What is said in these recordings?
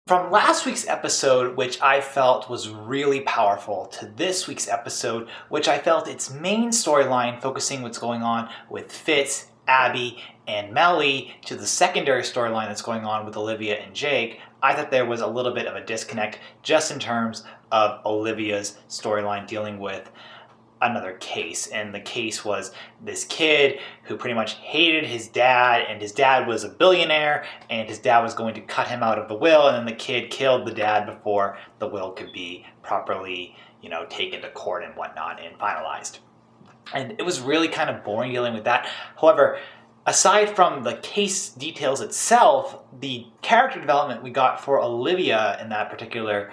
From last week's episode, which I felt was really powerful, to this week's episode, which I felt its main storyline focusing what's going on with Fitz, Abby, and Mellie, to the secondary storyline that's going on with Olivia and Jake, I thought there was a little bit of a disconnect just in terms of Olivia's storyline dealing with another case. And the case was this kid who pretty much hated his dad, and his dad was a billionaire, and his dad was going to cut him out of the will, and then the kid killed the dad before the will could be properly, taken to court and whatnot and finalized. And it was really kind of boring dealing with that. However, aside from the case details itself, the character development we got for Olivia in that particular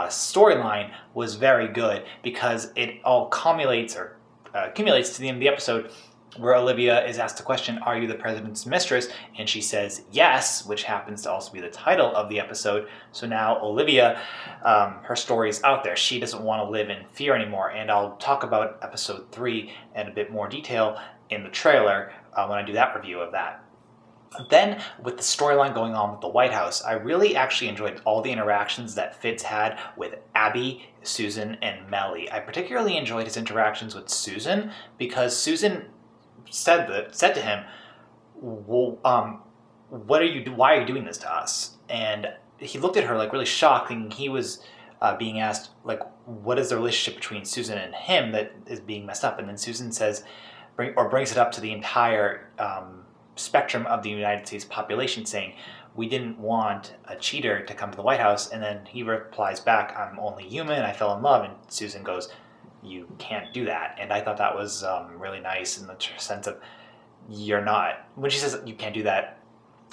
storyline was very good, because it all accumulates to the end of the episode, where Olivia is asked the question, "Are you the president's mistress?" And she says yes, which happens to also be the title of the episode. So now Olivia, her story is out there. She doesn't want to live in fear anymore. And I'll talk about episode 3 in a bit more detail in the trailer when I do that review of that. Then, with the storyline going on with the White House, I really actually enjoyed all the interactions that Fitz had with Abby, Susan, and Mellie. I particularly enjoyed his interactions with Susan, because Susan said to him, "Well, why are you doing this to us?" And he looked at her like really shocked, thinking he was being asked, like, what is the relationship between Susan and him that is being messed up? And then Susan says, brings it up to the entire spectrum of the United States population, saying, "We didn't want a cheater to come to the White House." And then he replies back, "I'm only human, I fell in love." And Susan goes, "You can't do that." And I thought that was really nice, in the sense of, you're not, when she says you can't do that,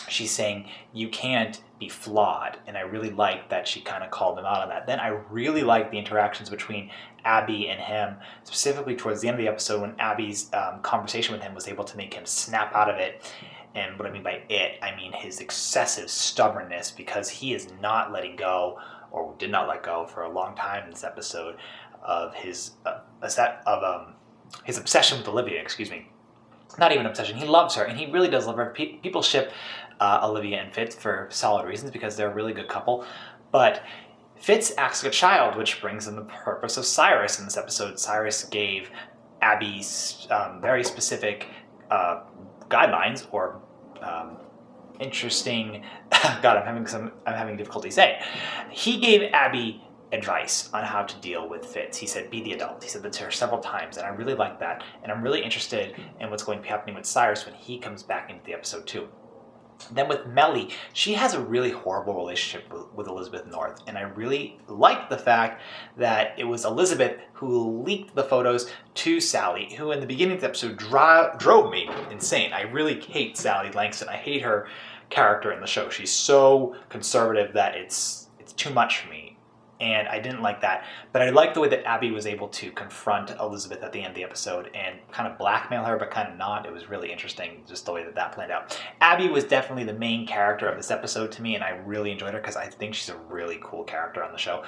she's saying you can't be flawed. And I really liked that she kind of called him out on that. Then I really liked the interactions between Abby and him, specifically towards the end of the episode, when Abby's conversation with him was able to make him snap out of it. And what I mean by it, I mean his excessive stubbornness, because he is not letting go, or did not let go for a long time in this episode, of his obsession with Olivia, excuse me. Not even obsession, he loves her, and he really does love her. People ship Olivia and Fitz for solid reasons, because they're a really good couple. But Fitz acts like a child, which brings in the purpose of Cyrus in this episode. Cyrus gave Abby very specific guidelines, or interesting, God, I'm having difficulty saying. He gave Abby advice on how to deal with Fitz. He said, "Be the adult." He said that to her several times, and I really like that. And I'm really interested in what's going to be happening with Cyrus when he comes back into the episode too. Then with Mellie, she has a really horrible relationship with Elizabeth North, and I really liked the fact that it was Elizabeth who leaked the photos to Sally, who in the beginning of the episode drove me insane. I really hate Sally Langston. I hate her character in the show. She's so conservative that it's too much for me. And I didn't like that. But I liked the way that Abby was able to confront Elizabeth at the end of the episode and kind of blackmail her, but kind of not. It was really interesting, just the way that that planned out. Abby was definitely the main character of this episode to me, and I really enjoyed her, because I think she's a really cool character on the show.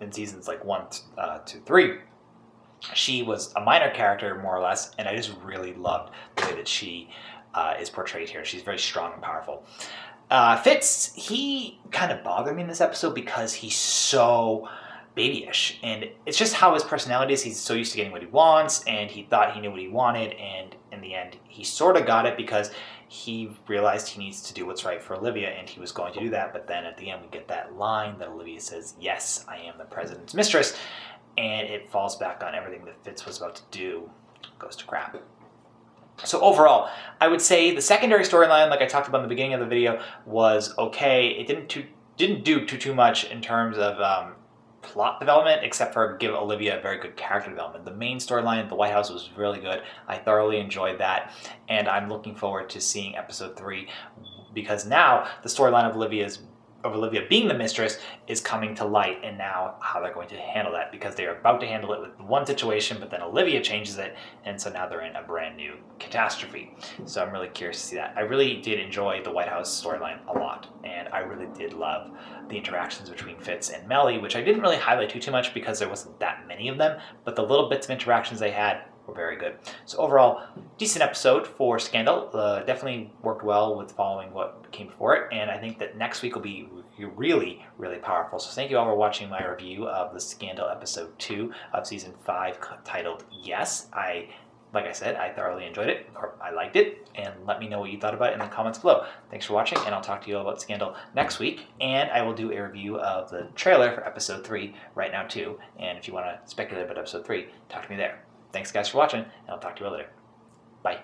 In seasons like 1, 2, 3, she was a minor character, more or less, and I just really loved the way that she is portrayed here. She's very strong and powerful. Fitz, he kind of bothered me in this episode, because he's so babyish, and it's just how his personality is. He's so used to getting what he wants, and he thought he knew what he wanted, and in the end he sort of got it, because he realized he needs to do what's right for Olivia, and he was going to do that. But then at the end we get that line that Olivia says, "Yes, I am the president's mistress," and it falls back on everything that Fitz was about to do, goes to crap. So overall, I would say the secondary storyline, like I talked about in the beginning of the video, was okay. It didn't do too much in terms of plot development, except for give Olivia a very good character development. The main storyline at the White House was really good. I thoroughly enjoyed that, and I'm looking forward to seeing episode 3, because now the storyline of Olivia being the mistress is coming to light, and now how they're going to handle that, because they are about to handle it with one situation, but then Olivia changes it, and so now they're in a brand new catastrophe. So I'm really curious to see that. I really did enjoy the White House storyline a lot, and I really did love the interactions between Fitz and Mellie, which I didn't really highlight too much because there wasn't that many of them, but the little bits of interactions they had were very good. So overall, decent episode for Scandal. Definitely worked well with following what came before it, and I think that next week will be really, really powerful. So thank you all for watching my review of The Scandal episode 2 of season 5 titled Yes. Like I said, I thoroughly enjoyed it, or I liked it, and let me know what you thought about it in the comments below. Thanks for watching, and I'll talk to you all about Scandal next week, and I will do a review of the trailer for episode 3 right now too, and if you want to speculate about episode 3, talk to me there. Thanks guys for watching, and I'll talk to you all later. Bye.